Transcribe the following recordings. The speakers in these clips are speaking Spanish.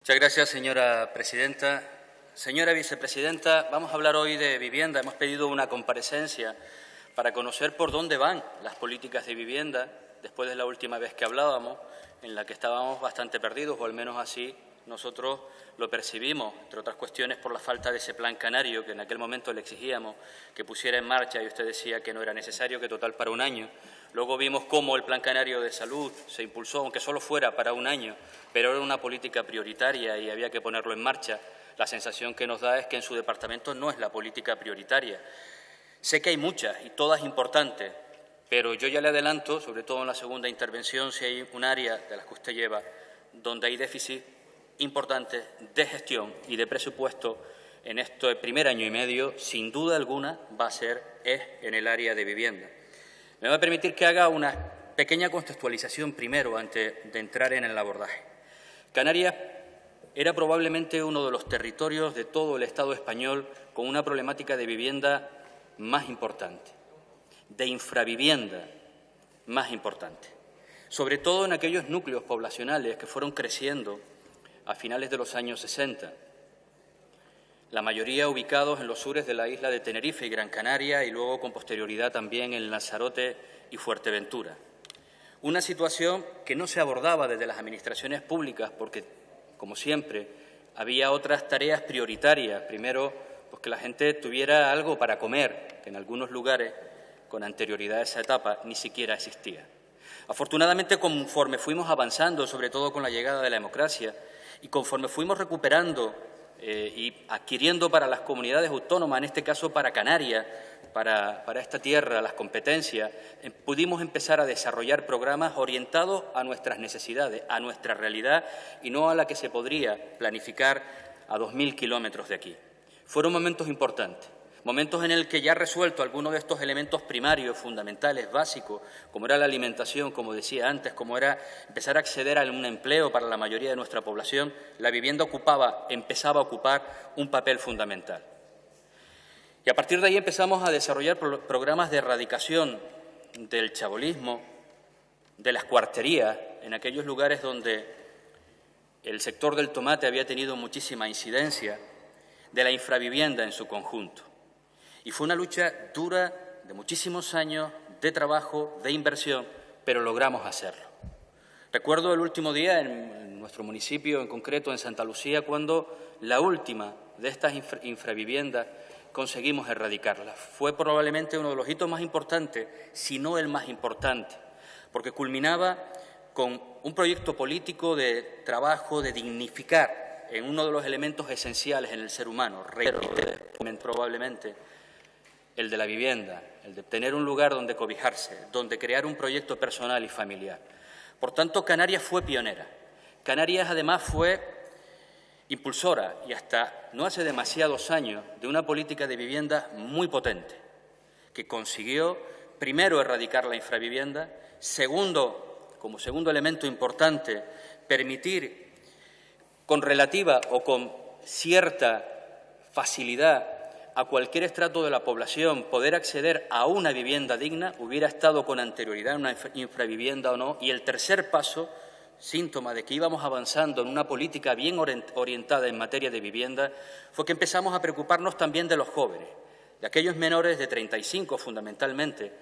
Muchas gracias, señora presidenta. Señora vicepresidenta, vamos a hablar hoy de vivienda. Hemos pedido una comparecencia para conocer por dónde van las políticas de vivienda después de la última vez que hablábamos, en la que estábamos bastante perdidos, o al menos así nosotros lo percibimos, entre otras cuestiones por la falta de ese plan canario que en aquel momento le exigíamos que pusiera en marcha y usted decía que no era necesario, que total para un año. Luego vimos cómo el plan canario de salud se impulsó, aunque solo fuera para un año, pero era una política prioritaria y había que ponerlo en marcha. La sensación que nos da es que en su departamento no es la política prioritaria. Sé que hay muchas y todas importantes, pero yo ya le adelanto, sobre todo en la segunda intervención, si hay un área de las que usted lleva donde hay déficit importante de gestión y de presupuesto en este primer año y medio, sin duda alguna es en el área de vivienda. Me va a permitir que haga una pequeña contextualización primero antes de entrar en el abordaje. Canarias era probablemente uno de los territorios de todo el Estado español con una problemática de vivienda más importante, de infravivienda más importante, sobre todo en aquellos núcleos poblacionales que fueron creciendo a finales de los años 60, la mayoría ubicados en los sures de la isla de Tenerife y Gran Canaria y luego con posterioridad también en Lanzarote y Fuerteventura. Una situación que no se abordaba desde las administraciones públicas porque, como siempre, había otras tareas prioritarias. Primero, pues que la gente tuviera algo para comer, que en algunos lugares, con anterioridad a esa etapa, ni siquiera existía. Afortunadamente, conforme fuimos avanzando, sobre todo con la llegada de la democracia, y conforme fuimos recuperando y adquiriendo para las comunidades autónomas, en este caso para Canarias, para esta tierra, las competencias, pudimos empezar a desarrollar programas orientados a nuestras necesidades, a nuestra realidad y no a la que se podría planificar a 2.000 kilómetros de aquí. Fueron momentos importantes. Momentos en el que ya resuelto algunos de estos elementos primarios, fundamentales, básicos, como era la alimentación, como decía antes, como era empezar a acceder a un empleo para la mayoría de nuestra población, la vivienda empezaba a ocupar un papel fundamental. Y a partir de ahí empezamos a desarrollar programas de erradicación del chabolismo, de las cuarterías, en aquellos lugares donde el sector del tomate había tenido muchísima incidencia, de la infravivienda en su conjunto. Y fue una lucha dura, de muchísimos años, de trabajo, de inversión, pero logramos hacerlo. Recuerdo el último día en nuestro municipio, en concreto en Santa Lucía, cuando la última de estas infraviviendas conseguimos erradicarla. Fue probablemente uno de los hitos más importantes, si no el más importante, porque culminaba con un proyecto político de trabajo, de dignificar en uno de los elementos esenciales en el ser humano, probablemente el de la vivienda, el de tener un lugar donde cobijarse, donde crear un proyecto personal y familiar. Por tanto, Canarias fue pionera. Canarias, además, fue impulsora, y hasta no hace demasiados años, de una política de vivienda muy potente, que consiguió, primero, erradicar la infravivienda, segundo, como segundo elemento importante, permitir con relativa o con cierta facilidad a cualquier estrato de la población poder acceder a una vivienda digna, hubiera estado con anterioridad en una infravivienda o no. Y el tercer paso, síntoma de que íbamos avanzando en una política bien orientada en materia de vivienda, fue que empezamos a preocuparnos también de los jóvenes, de aquellos menores de 35 fundamentalmente,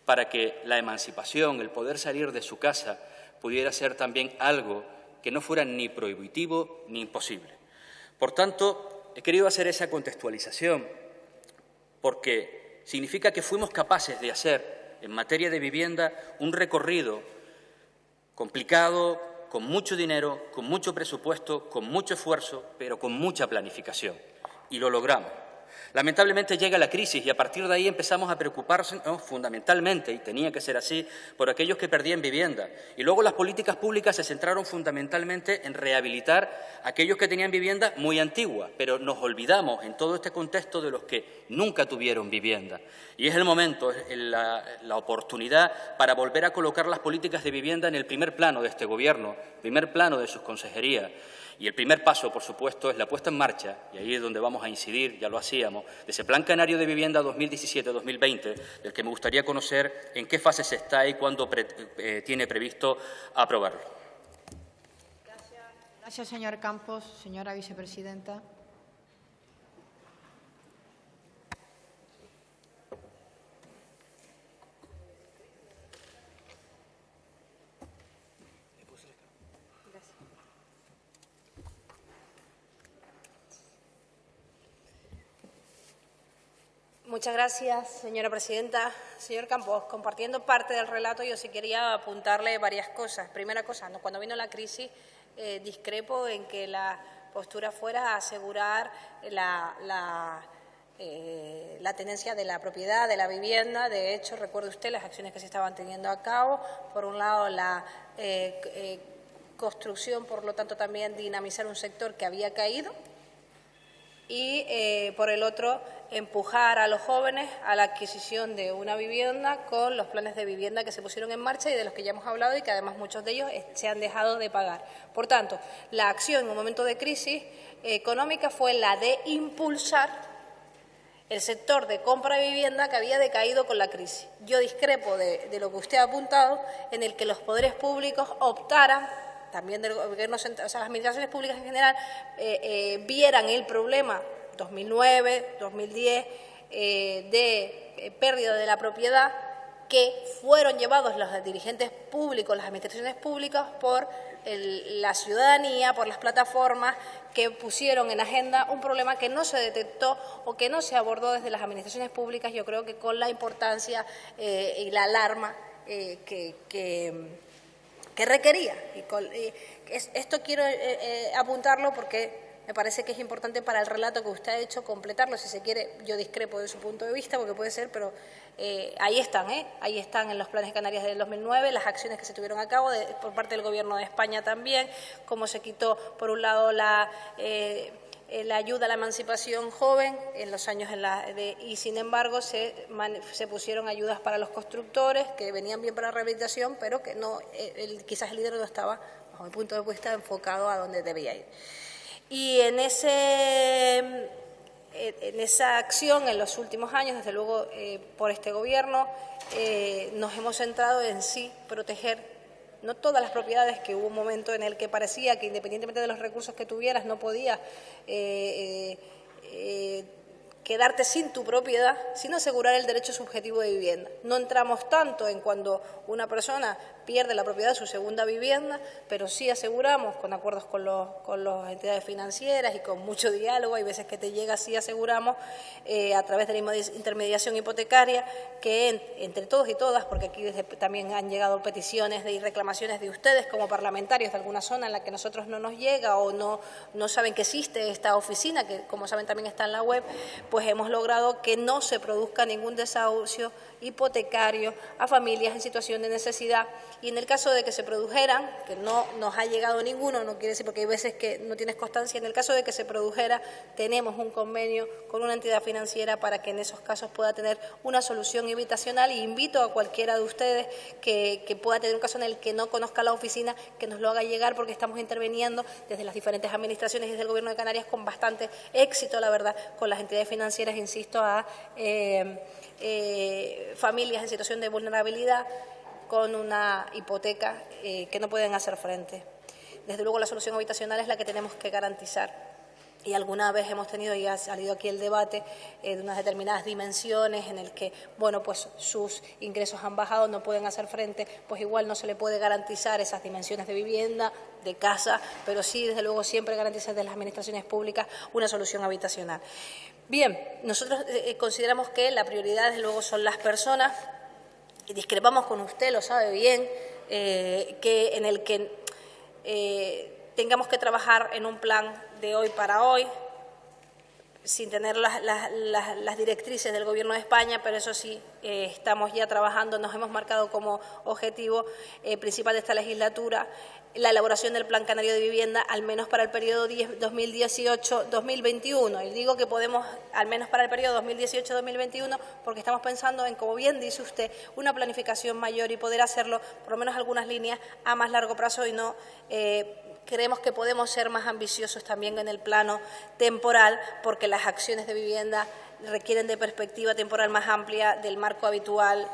para que la emancipación, el poder salir de su casa, pudiera ser también algo que no fuera ni prohibitivo ni imposible. Por tanto, he querido hacer esa contextualización porque significa que fuimos capaces de hacer en materia de vivienda un recorrido complicado, con mucho dinero, con mucho presupuesto, con mucho esfuerzo, pero con mucha planificación. Y lo logramos. Lamentablemente llega la crisis y a partir de ahí empezamos a preocuparnos fundamentalmente, y tenía que ser así, por aquellos que perdían vivienda. Y luego las políticas públicas se centraron fundamentalmente en rehabilitar a aquellos que tenían vivienda muy antigua, pero nos olvidamos en todo este contexto de los que nunca tuvieron vivienda. Y es el momento, la oportunidad para volver a colocar las políticas de vivienda en el primer plano de este Gobierno, primer plano de sus consejerías. Y el primer paso, por supuesto, es la puesta en marcha, y ahí es donde vamos a incidir, ya lo hacíamos, de ese Plan Canario de Vivienda 2017-2020, del que me gustaría conocer en qué fase se está y cuándo tiene previsto aprobarlo. Gracias, señor Campos. Señora vicepresidenta. Muchas gracias, señora presidenta. Señor Campos, compartiendo parte del relato, yo sí quería apuntarle varias cosas. Primera cosa, cuando vino la crisis, discrepo en que la postura fuera a asegurar la tenencia de la propiedad, de la vivienda. De hecho, recuerde usted las acciones que se estaban teniendo a cabo. Por un lado, la construcción, por lo tanto, también dinamizar un sector que había caído. Y, por el otro, empujar a los jóvenes a la adquisición de una vivienda con los planes de vivienda que se pusieron en marcha y de los que ya hemos hablado y que además muchos de ellos se han dejado de pagar. Por tanto, la acción en un momento de crisis económica fue la de impulsar el sector de compra de vivienda que había decaído con la crisis. Yo discrepo de lo que usted ha apuntado, en el que los poderes públicos optaran, también del Gobierno central, o sea, las administraciones públicas en general, vieran el problema 2009, 2010, de pérdida de la propiedad, que fueron llevados los dirigentes públicos, las administraciones públicas, por la ciudadanía, por las plataformas que pusieron en agenda un problema que no se detectó o que no se abordó desde las administraciones públicas, yo creo que con la importancia y la alarma que requería. Esto quiero apuntarlo porque me parece que es importante para el relato que usted ha hecho completarlo. Si se quiere, yo discrepo de su punto de vista, porque puede ser, pero ahí están en los planes Canarias del 2009, las acciones que se tuvieron a cabo por parte del Gobierno de España también, cómo se quitó, por un lado, la ayuda a la emancipación joven en los años y sin embargo se pusieron ayudas para los constructores que venían bien para la rehabilitación, pero que no, quizás el dinero no estaba, bajo mi punto de vista, enfocado a donde debía ir. Y en esa acción, en los últimos años, desde luego por este Gobierno, nos hemos centrado en sí proteger no todas las propiedades, que hubo un momento en el que parecía que independientemente de los recursos que tuvieras no podías quedarte sin tu propiedad, sino asegurar el derecho subjetivo de vivienda. No entramos tanto en cuando una persona pierde la propiedad de su segunda vivienda, pero sí aseguramos, con acuerdos con las entidades financieras y con mucho diálogo, hay veces que te llega, sí aseguramos, a través de la intermediación hipotecaria, que entre todos y todas, porque aquí también han llegado peticiones y reclamaciones de ustedes como parlamentarios de alguna zona en la que nosotros no nos llega o no saben que existe esta oficina, que como saben también está en la web, pues hemos logrado que no se produzca ningún desahucio hipotecario a familias en situación de necesidad. Y en el caso de que se produjeran, que no nos ha llegado ninguno, no quiere decir, porque hay veces que no tienes constancia, en el caso de que se produjera, tenemos un convenio con una entidad financiera para que en esos casos pueda tener una solución habitacional, y invito a cualquiera de ustedes que pueda tener un caso en el que no conozca la oficina, que nos lo haga llegar, porque estamos interviniendo desde las diferentes administraciones y desde el Gobierno de Canarias con bastante éxito, la verdad, con las entidades financieras, insisto, a familias en situación de vulnerabilidad con una hipoteca que no pueden hacer frente. Desde luego la solución habitacional es la que tenemos que garantizar. Y alguna vez hemos tenido, y ha salido aquí el debate, de unas determinadas dimensiones en el que, bueno, pues sus ingresos han bajado, no pueden hacer frente, pues igual no se le puede garantizar esas dimensiones de vivienda, de casa, pero sí, desde luego, siempre garantizar desde las administraciones públicas una solución habitacional. Bien, nosotros consideramos que la prioridad, desde luego, son las personas, y discrepamos con usted, lo sabe bien, que en el que tengamos que trabajar en un plan de hoy para hoy, sin tener las directrices del Gobierno de España, pero eso sí, estamos ya trabajando, nos hemos marcado como objetivo principal de esta legislatura la elaboración del Plan Canario de Vivienda, al menos para el periodo 2018-2021. Y digo que podemos, al menos para el periodo 2018-2021, porque estamos pensando en, como bien dice usted, una planificación mayor y poder hacerlo, por lo menos algunas líneas, a más largo plazo, y no creemos que podemos ser más ambiciosos también en el plano temporal, porque las acciones de vivienda requieren de perspectiva temporal más amplia del marco habitual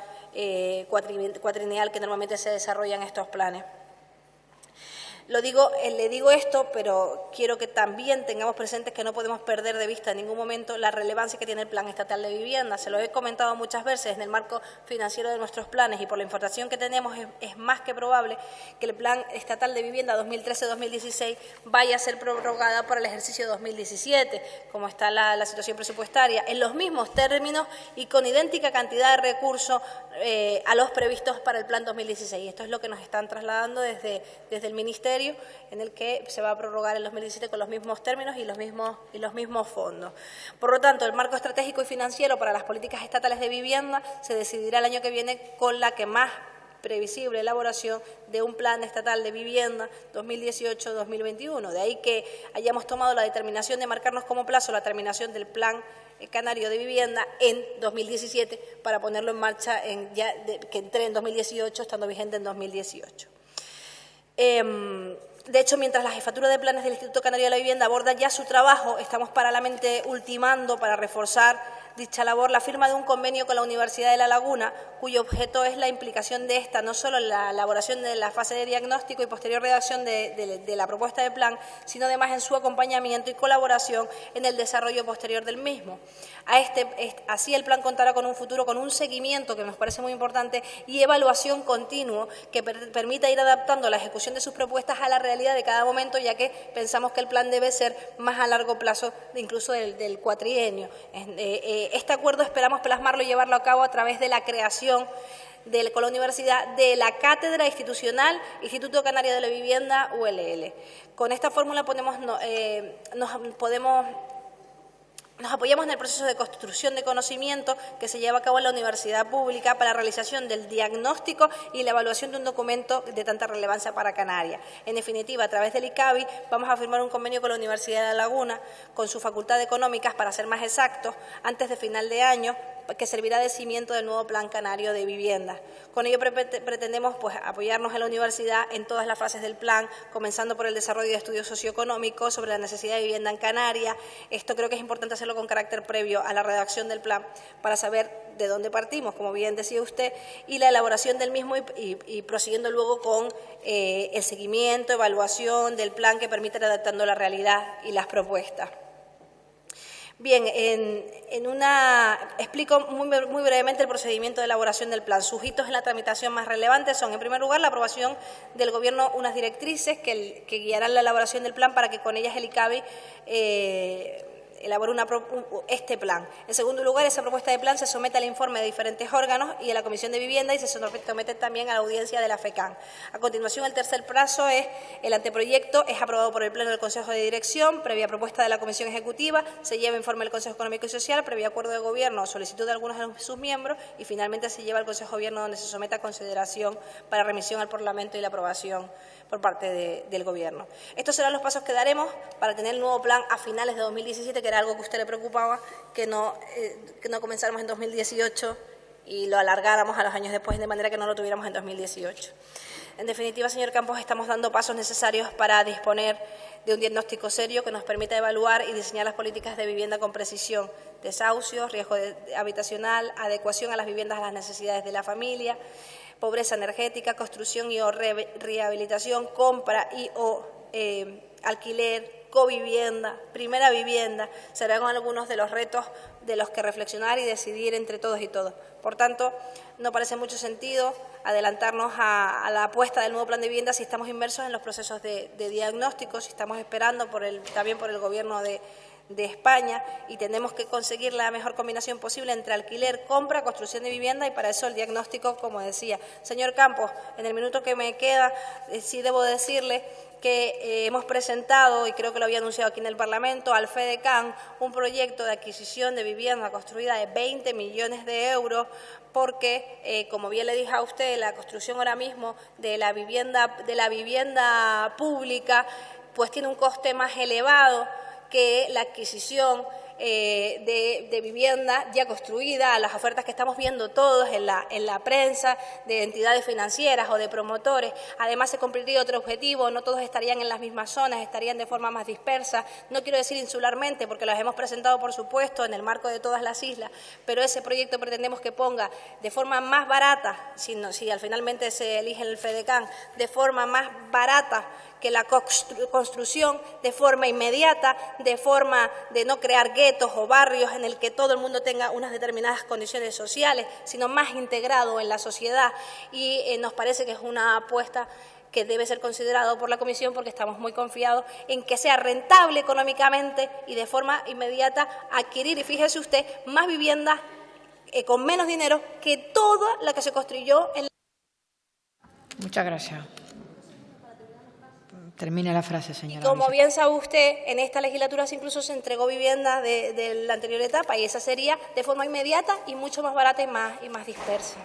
cuatrienal que normalmente se desarrollan estos planes. Le digo esto, pero quiero que también tengamos presentes que no podemos perder de vista en ningún momento la relevancia que tiene el Plan Estatal de Vivienda. Se lo he comentado muchas veces en el marco financiero de nuestros planes y por la información que tenemos es más que probable que el Plan Estatal de Vivienda 2013-2016 vaya a ser prorrogada para el ejercicio 2017, como está la situación presupuestaria, en los mismos términos y con idéntica cantidad de recursos a los previstos para el Plan 2016. Esto es lo que nos están trasladando desde el Ministerio, en el que se va a prorrogar el 2017 con los mismos términos y los mismos fondos. Por lo tanto, el marco estratégico y financiero para las políticas estatales de vivienda se decidirá el año que viene con la que más previsible elaboración de un plan estatal de vivienda 2018-2021. De ahí que hayamos tomado la determinación de marcarnos como plazo la terminación del Plan Canario de Vivienda en 2017 para ponerlo en marcha que entre en 2018, estando vigente en 2018. De hecho, mientras la Jefatura de Planes del Instituto Canario de la Vivienda aborda ya su trabajo, estamos paralelamente ultimando para reforzar dicha labor la firma de un convenio con la Universidad de La Laguna, cuyo objeto es la implicación de esta, no solo en la elaboración de la fase de diagnóstico y posterior redacción de la propuesta de plan, sino además en su acompañamiento y colaboración en el desarrollo posterior del mismo. Así el plan contará con un futuro, con un seguimiento que nos parece muy importante y evaluación continuo que permita ir adaptando la ejecución de sus propuestas a la realidad de cada momento, ya que pensamos que el plan debe ser más a largo plazo, incluso del cuatrienio. Este acuerdo esperamos plasmarlo y llevarlo a cabo a través de la creación con la Universidad de la Cátedra Institucional Instituto Canario de la Vivienda, ULL. Con esta fórmula nos apoyamos en el proceso de construcción de conocimiento que se lleva a cabo en la universidad pública para la realización del diagnóstico y la evaluación de un documento de tanta relevancia para Canarias. En definitiva, a través del ICABI vamos a firmar un convenio con la Universidad de La Laguna, con su Facultad de Económicas, para ser más exactos, antes de final de año, que servirá de cimiento del nuevo Plan Canario de Vivienda. Con ello pretendemos apoyarnos en la universidad en todas las fases del plan, comenzando por el desarrollo de estudios socioeconómicos sobre la necesidad de vivienda en Canarias. Esto creo que es importante hacerlo con carácter previo a la redacción del plan para saber de dónde partimos, como bien decía usted, y la elaboración del mismo y prosiguiendo luego con el seguimiento, evaluación del plan que permita ir adaptando la realidad y las propuestas. Bien, explico muy brevemente el procedimiento de elaboración del plan. Sus hitos en la tramitación más relevantes son, en primer lugar, la aprobación del Gobierno, unas directrices que guiarán la elaboración del plan para que con ellas el ICABI elabore este plan. En segundo lugar, esa propuesta de plan se somete al informe de diferentes órganos y a la Comisión de Vivienda y se somete también a la audiencia de la FECAN. A continuación, el tercer plazo es el anteproyecto, es aprobado por el Pleno del Consejo de Dirección, previa propuesta de la Comisión Ejecutiva, se lleva informe del Consejo Económico y Social, previo acuerdo de Gobierno, solicitud de algunos de sus miembros y finalmente se lleva al Consejo de Gobierno, donde se somete a consideración para remisión al Parlamento y la aprobación por parte del Gobierno. Estos serán los pasos que daremos para tener el nuevo plan a finales de 2017, que era algo que a usted le preocupaba, que no comenzáramos en 2018 y lo alargáramos a los años después, de manera que no lo tuviéramos en 2018. En definitiva, señor Campos, estamos dando pasos necesarios para disponer de un diagnóstico serio que nos permita evaluar y diseñar las políticas de vivienda con precisión, desahucios, riesgo habitacional, adecuación a las viviendas a las necesidades de la familia, pobreza energética, construcción y o rehabilitación, compra y o alquiler, covivienda, primera vivienda, serán algunos de los retos de los que reflexionar y decidir entre todos y todas. Por tanto, no parece mucho sentido adelantarnos a la apuesta del nuevo plan de vivienda si estamos inmersos en los procesos de diagnóstico, si estamos esperando también por el Gobierno de España y tenemos que conseguir la mejor combinación posible entre alquiler, compra, construcción de vivienda y para eso el diagnóstico, como decía. Señor Campos, en el minuto que me queda, sí debo decirle que hemos presentado, y creo que lo había anunciado aquí en el Parlamento, al FEDECAN un proyecto de adquisición de vivienda construida de 20 millones de euros porque, como bien le dije a usted, la construcción ahora mismo de la vivienda pública pues tiene un coste más elevado que la adquisición de vivienda ya construida, a las ofertas que estamos viendo todos en la prensa de entidades financieras o de promotores. Además, se cumpliría otro objetivo, no todos estarían en las mismas zonas, estarían de forma más dispersa. No quiero decir insularmente, porque las hemos presentado, por supuesto, en el marco de todas las islas, pero ese proyecto pretendemos que ponga de forma más barata, si finalmente se elige el FEDECAN, de forma más barata que la construcción de forma inmediata, de forma de no crear guetos o barrios en el que todo el mundo tenga unas determinadas condiciones sociales, sino más integrado en la sociedad, y nos parece que es una apuesta que debe ser considerado por la Comisión, porque estamos muy confiados en que sea rentable económicamente y de forma inmediata adquirir, y fíjese usted, más viviendas con menos dinero que toda la que se construyó en la... Muchas gracias. Termine la frase, señora. Como bien sabe usted, en esta legislatura incluso se entregó vivienda de la anterior etapa, y esa sería de forma inmediata y mucho más barata y más dispersa.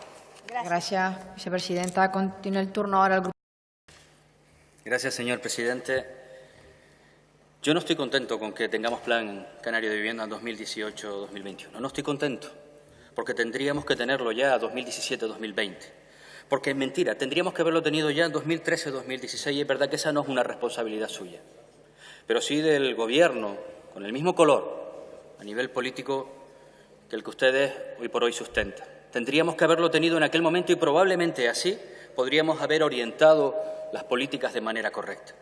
Gracias, vicepresidenta. Continúa el turno ahora al grupo. Gracias, señor presidente. Yo no estoy contento con que tengamos Plan Canario de Vivienda en 2018-2021. No estoy contento, porque tendríamos que tenerlo ya a 2017-2020. Porque es mentira, tendríamos que haberlo tenido ya en 2013-2016, y es verdad que esa no es una responsabilidad suya, pero sí del Gobierno, con el mismo color a nivel político que el que ustedes hoy por hoy sustentan. Tendríamos que haberlo tenido en aquel momento, y probablemente así podríamos haber orientado las políticas de manera correcta.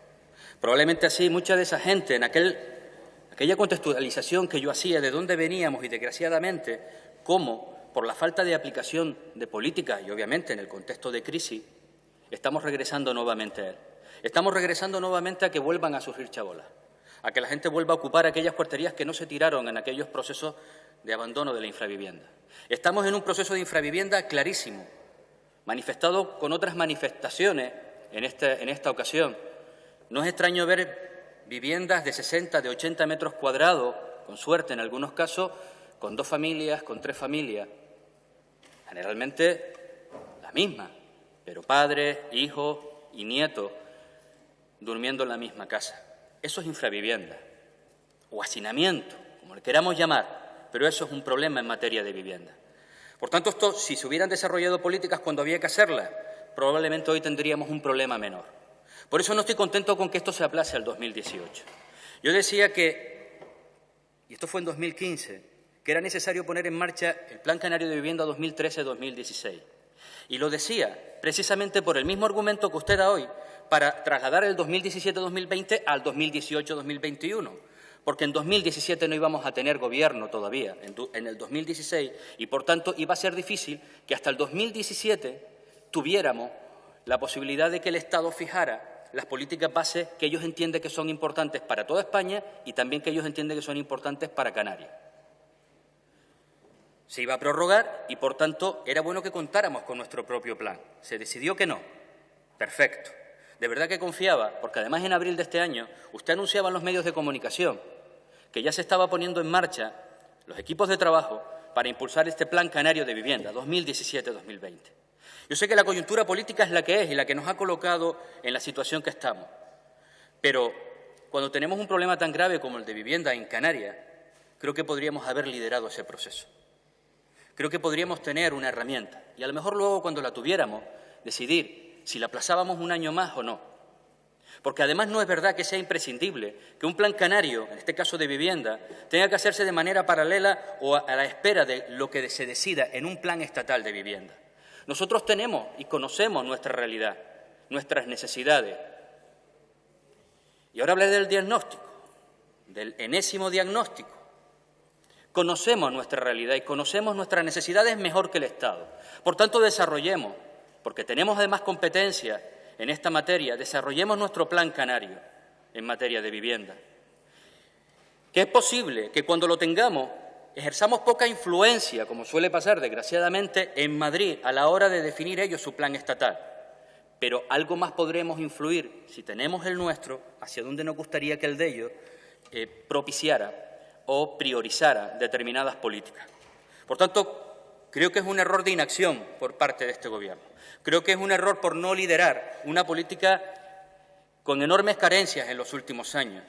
Probablemente así mucha de esa gente, en aquella contextualización que yo hacía de dónde veníamos y, desgraciadamente, cómo, por la falta de aplicación de políticas y, obviamente, en el contexto de crisis, estamos regresando nuevamente a él. Estamos regresando nuevamente a que vuelvan a surgir chabolas, a que la gente vuelva a ocupar aquellas cuarterías que no se tiraron en aquellos procesos de abandono de la infravivienda. Estamos en un proceso de infravivienda clarísimo, manifestado con otras manifestaciones en esta ocasión. No es extraño ver viviendas de 60, de 80 metros cuadrados, con suerte en algunos casos, con 2 familias, con 3 familias, generalmente la misma, pero padres, hijos y nietos durmiendo en la misma casa. Eso es infravivienda o hacinamiento, como le queramos llamar, pero eso es un problema en materia de vivienda. Por tanto, si se hubieran desarrollado políticas cuando había que hacerlas, probablemente hoy tendríamos un problema menor. Por eso no estoy contento con que esto se aplace al 2018. Yo decía que, y esto fue en 2015, que era necesario poner en marcha el Plan Canario de Vivienda 2013-2016. Y lo decía precisamente por el mismo argumento que usted da hoy, para trasladar el 2017-2020 al 2018-2021. Porque en 2017 no íbamos a tener gobierno todavía, en el 2016, y por tanto iba a ser difícil que hasta el 2017 tuviéramos la posibilidad de que el Estado fijara las políticas base que ellos entienden que son importantes para toda España y también que ellos entienden que son importantes para Canarias. Se iba a prorrogar y, por tanto, era bueno que contáramos con nuestro propio plan. Se decidió que no. Perfecto. De verdad que confiaba, porque además en abril de este año usted anunciaba en los medios de comunicación que ya se estaba poniendo en marcha los equipos de trabajo para impulsar este Plan Canario de Vivienda 2017-2020. Yo sé que la coyuntura política es la que es y la que nos ha colocado en la situación que estamos, pero cuando tenemos un problema tan grave como el de vivienda en Canarias, creo que podríamos haber liderado ese proceso. Creo que podríamos tener una herramienta y a lo mejor luego, cuando la tuviéramos, decidir si la aplazábamos un año más o no. Porque además no es verdad que sea imprescindible que un plan canario, en este caso de vivienda, tenga que hacerse de manera paralela o a la espera de lo que se decida en un plan estatal de vivienda. Nosotros tenemos y conocemos nuestra realidad, nuestras necesidades. Y ahora hablaré del diagnóstico, del enésimo diagnóstico. Conocemos nuestra realidad y conocemos nuestras necesidades mejor que el Estado. Por tanto, desarrollemos, porque tenemos además competencias en esta materia, desarrollemos nuestro plan canario en materia de vivienda. Que es posible que cuando lo tengamos ejerzamos poca influencia, como suele pasar desgraciadamente en Madrid, a la hora de definir ellos su plan estatal. Pero algo más podremos influir, si tenemos el nuestro, hacia donde nos gustaría que el de ellos propiciara o priorizara determinadas políticas. Por tanto, creo que es un error de inacción por parte de este Gobierno. Creo que es un error por no liderar una política con enormes carencias en los últimos años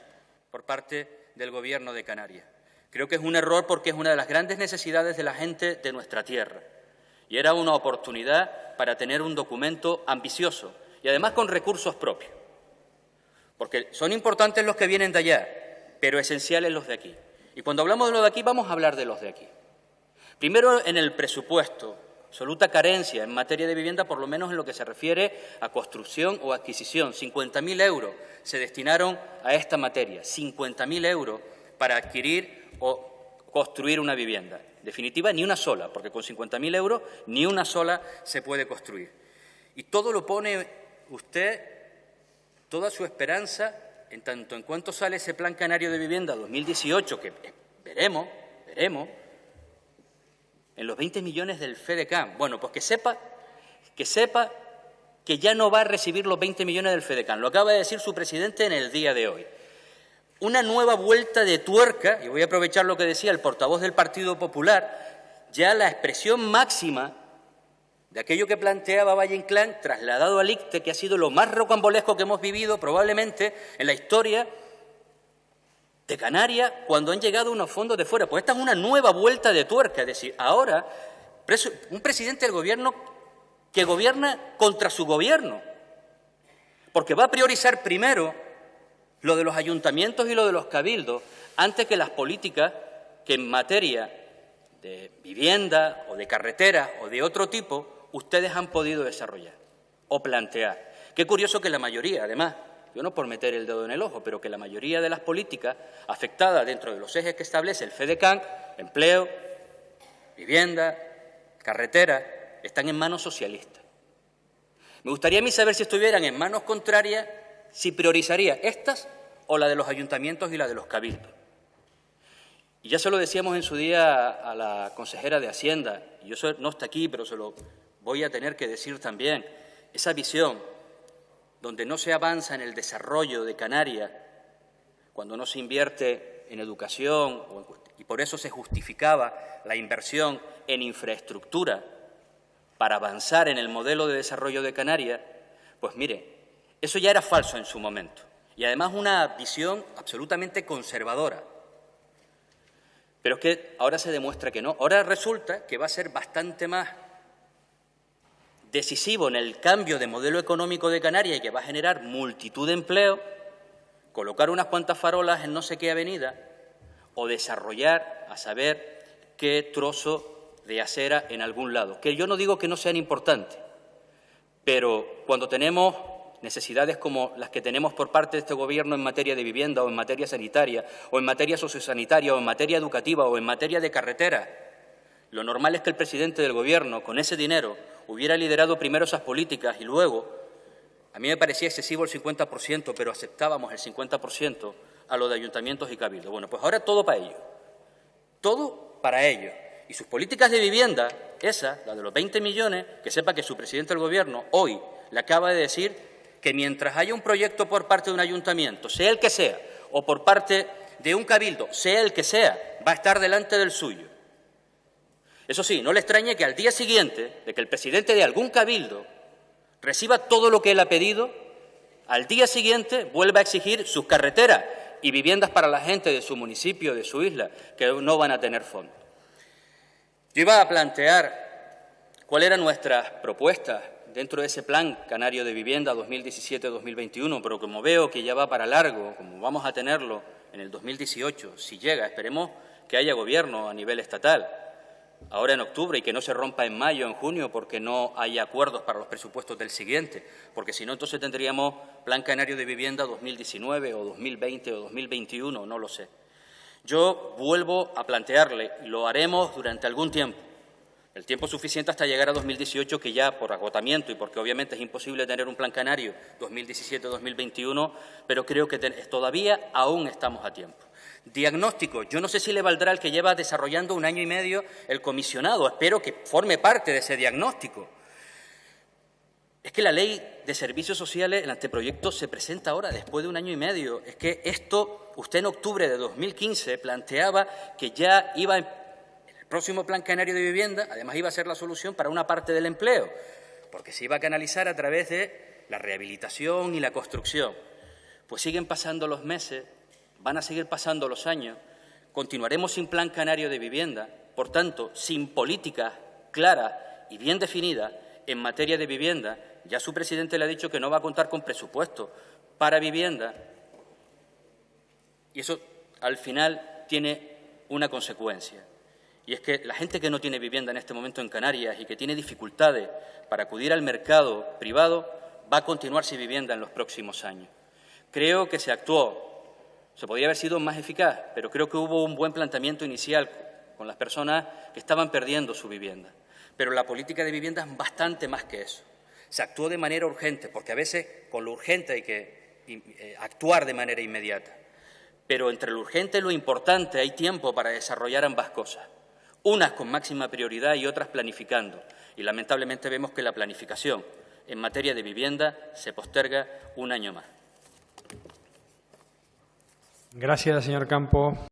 por parte del Gobierno de Canarias. Creo que es un error porque es una de las grandes necesidades de la gente de nuestra tierra. Y era una oportunidad para tener un documento ambicioso y además con recursos propios. Porque son importantes los que vienen de allá, pero esenciales los de aquí. Y cuando hablamos de los de aquí, vamos a hablar de los de aquí. Primero, en el presupuesto, absoluta carencia en materia de vivienda, por lo menos en lo que se refiere a construcción o adquisición. 50.000 euros se destinaron a esta materia, 50.000 euros para adquirir o construir una vivienda. En definitiva, ni una sola, porque con 50.000 euros ni una sola se puede construir. Y todo lo pone usted, toda su esperanza, en tanto en cuanto sale ese Plan Canario de Vivienda 2018, que veremos, en los 20 millones del FEDECAN. Bueno, pues que sepa que ya no va a recibir los 20 millones del FEDECAN. Lo acaba de decir su presidente en el día de hoy. Una nueva vuelta de tuerca, y voy a aprovechar lo que decía el portavoz del Partido Popular, ya la expresión máxima de aquello que planteaba Valle Inclán, trasladado al ICTE, que ha sido lo más rocambolesco que hemos vivido probablemente en la historia de Canarias, cuando han llegado unos fondos de fuera. Pues esta es una nueva vuelta de tuerca, es decir, ahora un presidente del Gobierno que gobierna contra su gobierno, porque va a priorizar primero lo de los ayuntamientos y lo de los cabildos, antes que las políticas que en materia de vivienda o de carreteras o de otro tipo ustedes han podido desarrollar o plantear. Qué curioso que la mayoría, además, yo no por meter el dedo en el ojo, pero que la mayoría de las políticas afectadas dentro de los ejes que establece el FEDECAN, empleo, vivienda, carretera, están en manos socialistas. Me gustaría a mí saber si estuvieran en manos contrarias, si priorizaría estas o la de los ayuntamientos y la de los cabildos. Y ya se lo decíamos en su día a la consejera de Hacienda, y eso no está aquí, pero se lo voy a tener que decir también, esa visión donde no se avanza en el desarrollo de Canarias, cuando no se invierte en educación, y por eso se justificaba la inversión en infraestructura para avanzar en el modelo de desarrollo de Canarias, pues mire, eso ya era falso en su momento, y además una visión absolutamente conservadora. Pero es que ahora se demuestra que no. Ahora resulta que va a ser bastante más decisivo en el cambio de modelo económico de Canarias y que va a generar multitud de empleo, colocar unas cuantas farolas en no sé qué avenida o desarrollar a saber qué trozo de acera en algún lado. Que yo no digo que no sean importantes, pero cuando tenemos necesidades como las que tenemos por parte de este Gobierno en materia de vivienda o en materia sanitaria o en materia sociosanitaria o en materia educativa o en materia de carretera, lo normal es que el presidente del Gobierno, con ese dinero, hubiera liderado primero esas políticas y luego, a mí me parecía excesivo el 50%, pero aceptábamos el 50% a lo de ayuntamientos y cabildos. Bueno, pues ahora todo para ellos, todo para ellos. Y sus políticas de vivienda, esa, la de los 20 millones, que sepa que su presidente del Gobierno hoy le acaba de decir que mientras haya un proyecto por parte de un ayuntamiento, sea el que sea, o por parte de un cabildo, sea el que sea, va a estar delante del suyo. Eso sí, no le extrañe que al día siguiente de que el presidente de algún cabildo reciba todo lo que él ha pedido, al día siguiente vuelva a exigir sus carreteras y viviendas para la gente de su municipio, de su isla, que no van a tener fondos. Yo iba a plantear cuál era nuestra propuesta dentro de ese Plan Canario de Vivienda 2017-2021, pero como veo que ya va para largo, como vamos a tenerlo en el 2018, si llega, esperemos que haya gobierno a nivel estatal, ahora en octubre, y que no se rompa en mayo, en junio, porque no hay acuerdos para los presupuestos del siguiente, porque si no, entonces tendríamos Plan Canario de Vivienda 2019 o 2020 o 2021, no lo sé. Yo vuelvo a plantearle, y lo haremos durante algún tiempo, el tiempo suficiente hasta llegar a 2018, que ya por agotamiento y porque obviamente es imposible tener un Plan Canario 2017-2021, pero creo que todavía aún estamos a tiempo. Diagnóstico, yo no sé si le valdrá el que lleva desarrollando 1 año y medio el comisionado, espero que forme parte de ese diagnóstico. Es que la Ley de Servicios Sociales, el anteproyecto, se presenta ahora, después de 1 año y medio. Es que esto, usted en octubre de 2015 planteaba que ya iba en el próximo Plan Canario de Vivienda, además iba a ser la solución para una parte del empleo, porque se iba a canalizar a través de la rehabilitación y la construcción. Pues siguen pasando los meses, van a seguir pasando los años, continuaremos sin Plan Canario de Vivienda, por tanto, sin políticas claras y bien definidas en materia de vivienda. Ya su presidente le ha dicho que no va a contar con presupuesto para vivienda, y eso al final tiene una consecuencia, Y es que la gente que no tiene vivienda en este momento en Canarias y que tiene dificultades para acudir al mercado privado va a continuar sin vivienda en los próximos años. Creo que se actuó, se podría haber sido más eficaz, pero creo que hubo un buen planteamiento inicial con las personas que estaban perdiendo su vivienda. Pero la política de vivienda es bastante más que eso. Se actuó de manera urgente, porque a veces con lo urgente hay que actuar de manera inmediata. Pero entre lo urgente y lo importante hay tiempo para desarrollar ambas cosas. Unas con máxima prioridad y otras planificando. Y lamentablemente vemos que la planificación en materia de vivienda se posterga un año más. Gracias, señor Campo.